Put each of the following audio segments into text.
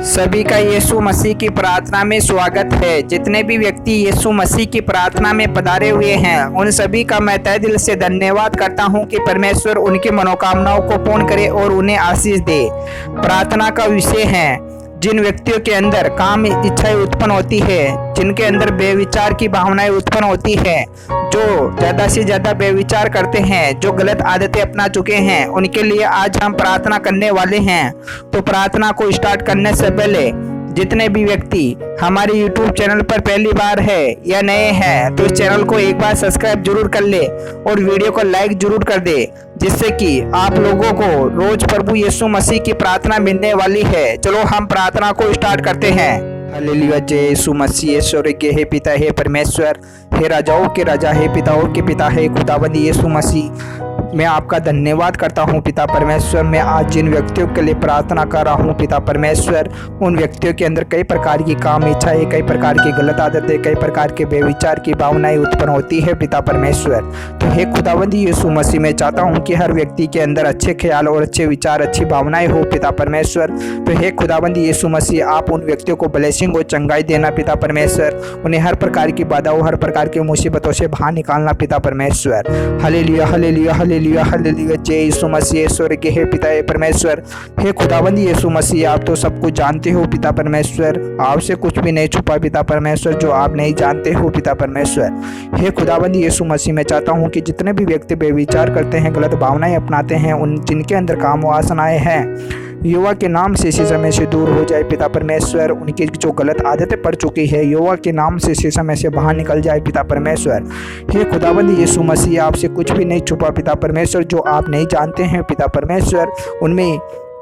सभी का यीशु मसीह की प्रार्थना में स्वागत है। जितने भी व्यक्ति यीशु मसीह की प्रार्थना में पधारे हुए हैं उन सभी का मैं तहे दिल से धन्यवाद करता हूं कि परमेश्वर उनकी मनोकामनाओं को पूर्ण करे और उन्हें आशीष दे। प्रार्थना का विषय है जिन व्यक्तियों के अंदर काम इच्छाएं उत्पन्न होती है, जिनके अंदर बेविचार की भावनाएं उत्पन्न होती है, जो ज़्यादा से ज़्यादा बेविचार करते हैं, जो गलत आदतें अपना चुके हैं, उनके लिए आज हम प्रार्थना करने वाले हैं। तो प्रार्थना को स्टार्ट करने से पहले जितने भी व्यक्ति हमारे YouTube चैनल पर पहली बार है या नए हैं तो इस चैनल को एक बार सब्सक्राइब जरूर कर ले और वीडियो को लाइक जरूर कर दे, जिससे कि आप लोगों को रोज प्रभु यीशु मसीह की प्रार्थना मिलने वाली है। चलो हम प्रार्थना को स्टार्ट करते हैं। हालेलुया। जय यीशु मसीह। ईश्वर के हे पिता, हे परमेश्वर, हे राजाओं के राजा, हे पिताओं के पिता, हे खुदावंद यीशु मसीह, मैं आपका धन्यवाद करता हूं पिता परमेश्वर। मैं आज जिन व्यक्तियों के लिए प्रार्थना कर रहा हूं पिता परमेश्वर, उन व्यक्तियों के अंदर कई प्रकार की काम इच्छाएं, कई प्रकार की गलत आदतें, कई प्रकार के बेविचार की भावनाएं उत्पन्न होती है पिता परमेश्वर। तो हे खुदावंद यीशु मसीह, मैं चाहता हूं कि हर व्यक्ति के अंदर अच्छे ख्याल और अच्छे विचार, अच्छी भावनाएं हो पिता परमेश्वर। तो हे खुदावंद यीशु मसीह, आप उन व्यक्तियों को ब्लेसिंग और चंगाई देना पिता परमेश्वर। उन्हें हर प्रकार की बाधाओं, हर प्रकार की मुसीबतों से बाहर निकालना पिता परमेश्वर। Hallelujah, hallelujah, hallelujah, hallelujah. जय यीशु मसीह। ईश्वर के हे पिता, हे परमेश्वर, हे खुदावंद यीशु मसीह, आप तो सब कुछ जानते हो पिता परमेश्वर। आपसे कुछ भी नहीं छुपा पिता परमेश्वर जो आप नहीं जानते हो पिता परमेश्वर। हे खुदावंद यीशु मसीह, मैं चाहता हूँ कि जितने भी व्यक्ति बेविचार करते हैं, गलत भावनाएं अपनाते हैं, उन जिनके अंदर काम वासनाएं हैं, युवा के नाम से इसी समय से दूर हो जाए पिता परमेश्वर। उनकी जो गलत आदतें पड़ चुकी है, युवा के नाम से इसी समय से बाहर निकल जाए पिता परमेश्वर। हे खुदावंद यीशु मसीह, आपसे कुछ भी नहीं छुपा पिता परमेश्वर जो आप नहीं जानते हैं पिता परमेश्वर। उनमें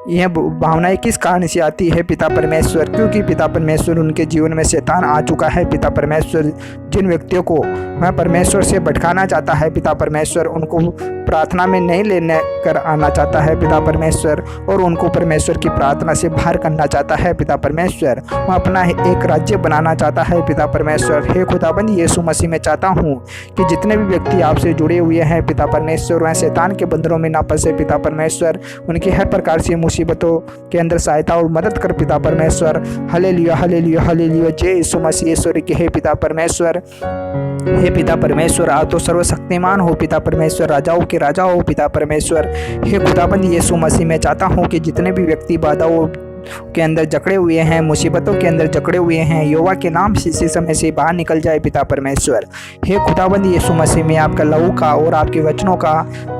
यह भावनाएं किस कारण से आती है पिता परमेश्वर, क्योंकि पिता परमेश्वर उनके जीवन में शैतान आ चुका है पिता परमेश्वर। जिन व्यक्तियों को मैं परमेश्वर से भटकाना चाहता है पिता परमेश्वर, उनको प्रार्थना में नहीं लेने कर आना चाहता है पिता परमेश्वर, और उनको परमेश्वर की प्रार्थना से बाहर करना चाहता है पिता परमेश्वर। वह अपना एक राज्य बनाना चाहता है पिता परमेश्वर। हे खुदाबंद यीशु मसीह, मैं चाहता हूँ कि जितने भी व्यक्ति आपसे जुड़े हुए हैं पिता परमेश्वर, वह शैतान के बंधनों में ना फंसे पिता परमेश्वर। उनकी हर प्रकार से मुसीबतों के अंदर सहायता और मदद कर पिता परमेश्वर। Hallelujah, hallelujah, hallelujah. जय यीशु मसीह। ईश्वर के हे पिता परमेश्वर, हे पिता परमेश्वर, आप तो सर्वशक्तिमान हो पिता परमेश्वर, राजाओं के राजा हो पिता परमेश्वर। हे खुदाबंद यीशु मसीह, मैं चाहता हूँ कि जितने भी व्यक्ति बाधाओं के अंदर जकड़े हुए हैं, मुसीबतों के अंदर जकड़े हुए हैं, युवा के नाम से इसी समय से बाहर निकल जाए पिता परमेश्वर। हे खुदाबंद यीशु मसीह, मैं आपका लहू का और आपके वचनों का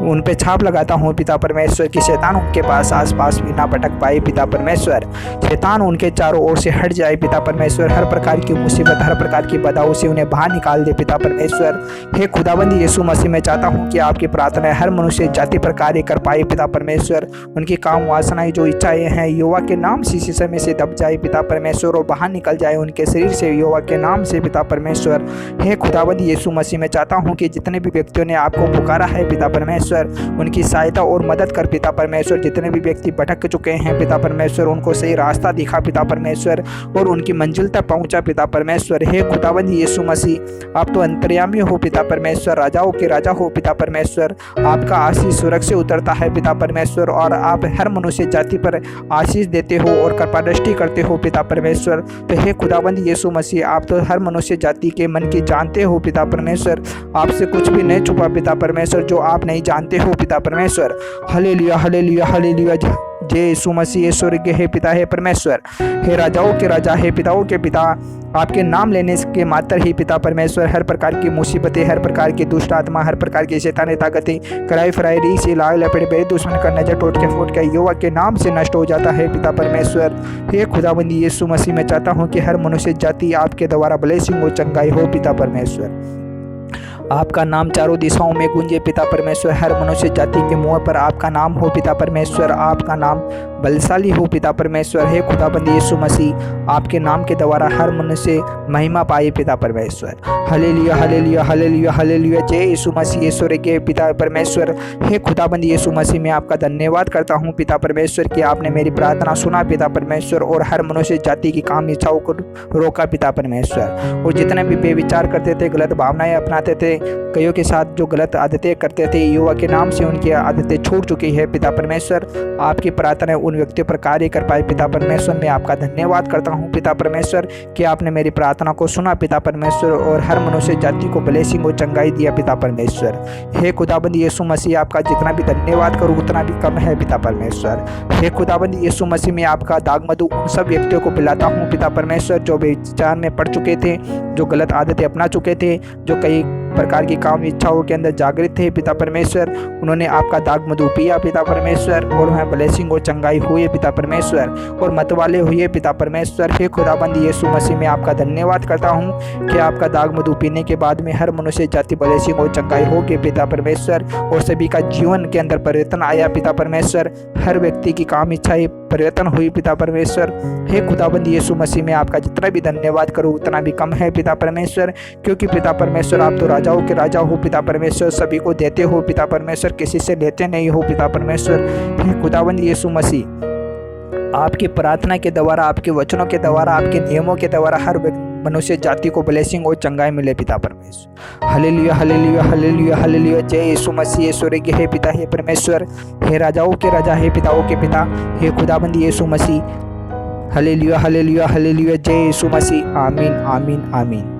उन पे छाप लगाता हूँ पिता परमेश्वर कि शैतान उनके पास आसपास भी ना भटक पाए पिता परमेश्वर। शैतान उनके चारों ओर से हट जाए पिता परमेश्वर। हर प्रकार की मुसीबत, हर प्रकार की बाधाओं से उन्हें बाहर निकाल दे पिता परमेश्वर। हे खुदाबंद यीशु मसीह, मैं चाहता हूँ कि आपकी प्रार्थना हर मनुष्य जाति पर कार्य कर पाए पिता परमेश्वर। उनकी काम वासनाएं, जो इच्छाएं हैं, युवा के नाम से इसी समय से दब जाए पिता परमेश्वर और बाहर निकल जाए उनके शरीर से, युवा के नाम से पिता परमेश्वर। हे खुदावंद यीशु मसीह, मैं चाहता हूं कि जितने भी व्यक्तियों ने आपको पुकारा है पिता परमेश्वर, उनकी सहायता और मदद कर पिता परमेश्वर। जितने भी व्यक्ति भटक चुके हैं पिता परमेश्वर, उनको सही रास्ता दिखा पिता परमेश्वर और उनकी मंजिल तक पहुंचा पिता परमेश्वर। हे खुदावंद यीशु मसीह, आप तो अंतर्यामी हो पिता परमेश्वर, राजाओं के राजा हो पिता परमेश्वर। आपका आशीष स्वर्ग से उतरता है पिता परमेश्वर और आप हर मनुष्य जाति पर आशीष देते हो और कृपा दृष्टि करते हो पिता परमेश्वर। तो हे खुदाबंद यीशु मसीह, आप तो हर मनुष्य जाति के मन की जानते हो पिता परमेश्वर। आपसे कुछ भी नहीं छुपा पिता परमेश्वर जो आप नहीं जानते हो पिता परमेश्वर। Hallelujah, hallelujah, hallelujah. जय यीशु मसीह। ईश्वर के हे पिता, हे परमेश्वर, हे राजाओं के राजा, हे पिताओं के पिता, आपके नाम लेने के मात्र ही पिता परमेश्वर हर प्रकार की मुसीबतें, हर प्रकार की दुष्ट आत्मा, हर प्रकार की शैतानी ताकतें, कराई फराई री से लाग लपेट बेरे दुश्मन का नजर टोट के फूट के युवा के नाम से नष्ट हो जाता है पिता परमेश्वर। हे खुदाबंदी यीशु मसीह, मैं चाहता हूँ कि हर मनुष्य जाति आपके द्वारा ब्लेसिंग और चंगाई हो पिता परमेश्वर। आपका नाम चारों दिशाओं में गूंजे पिता परमेश्वर। हर मनुष्य जाति के मुंह पर आपका नाम हो पिता परमेश्वर। आपका नाम बलशाली हो पिता परमेश्वर। हे खुदाबंद यीशु मसीह, आपके नाम के द्वारा हर मनुष्य महिमा पाए पिता परमेश्वर। Hallelujah, hallelujah, hallelujah, hallelujah. जय यीशु मसीह। ईश्वर के पिता परमेश्वर, हे खुदाबंद यीशु मसीह, मैं आपका धन्यवाद करता हूँ पिता परमेश्वर कि आपने मेरी प्रार्थना सुना पिता परमेश्वर और हर मनुष्य जाति की काम इच्छाओं को रोका पिता परमेश्वर। और जितने भी बेविचार करते थे, गलत भावनाएं अपनाते थे, कईयों के साथ जो गलत आदतें करते थे, युवा के नाम से उनकी आदतें छूट चुकी है पिता परमेश्वर। आपकी प्रार्थना उन व्यक्तियों पर कार्य कर पाए। पिता परमेश्वर, मैं आपका धन्यवाद करता हूँ पिता परमेश्वर कि आपने मेरी प्रार्थना को सुना पिता परमेश्वर, और हर मनुष्य जाति को ब्लेसिंग और चंगाई दिया पिता परमेश्वर। हे खुदाबंद यीशु मसीह, आपका जितना भी धन्यवाद करूँ उतना भी कम है पिता परमेश्वर। हे खुदाबंद यीशु मसीह, मैं आपका दाग मधु उन सब व्यक्तियों को पिलाता हूँ पिता परमेश्वर जो बेचान में पड़ चुके थे, जो गलत आदतें अपना चुके थे, जो कई प्रकार की काम इच्छाओं के अंदर जागृत थे पिता परमेश्वर। उन्होंने आपका दाग मधु पिया पिता परमेश्वर, और उन्हें ब्लेसिंग और चंगाई हुई पिता परमेश्वर, और मतवाले हुए पिता परमेश्वर। हे खुदाबंद यीशु मसीह, मैं आपका धन्यवाद करता हूँ कि आपका दाग मधु पीने के बाद में हर मनुष्य जाति ब्लेसिंग और चंगाई होगी पिता परमेश्वर, और सभी का जीवन के अंदर परिवर्तन आया पिता परमेश्वर। हर व्यक्ति की काम इच्छाएं परिवर्तन हुई पिता परमेश्वर। हे खुदाबंद यीशु मसीह, में आपका जितना भी धन्यवाद करूँ उतना भी कम है पिता परमेश्वर, क्योंकि पिता परमेश्वर आप तो राजाओं के राजा हो पिता परमेश्वर, सभी को देते हो पिता परमेश्वर, किसी से लेते नहीं हो पिता परमेश्वर। हे खुदाबंद यीशु मसीह, आपकी प्रार्थना के द्वारा, आपके वचनों के द्वारा, आपके नियमों के द्वारा हर मनुष्य जाति को ब्लेसिंग और चंगाई मिले पिता परमेश्वर। Hallelujah hallelujah hallelujah hallelujah. जय यीशु मसीह। स्वर्गीय हे पिता हे परमेश्वर, हे राजाओं के राजा, हे पिताओं के पिता, हे खुदाबंद Yeshu Masih. Hallelujah hallelujah hallelujah. जय यीशु मसीह। आमीन आमीन आमीन।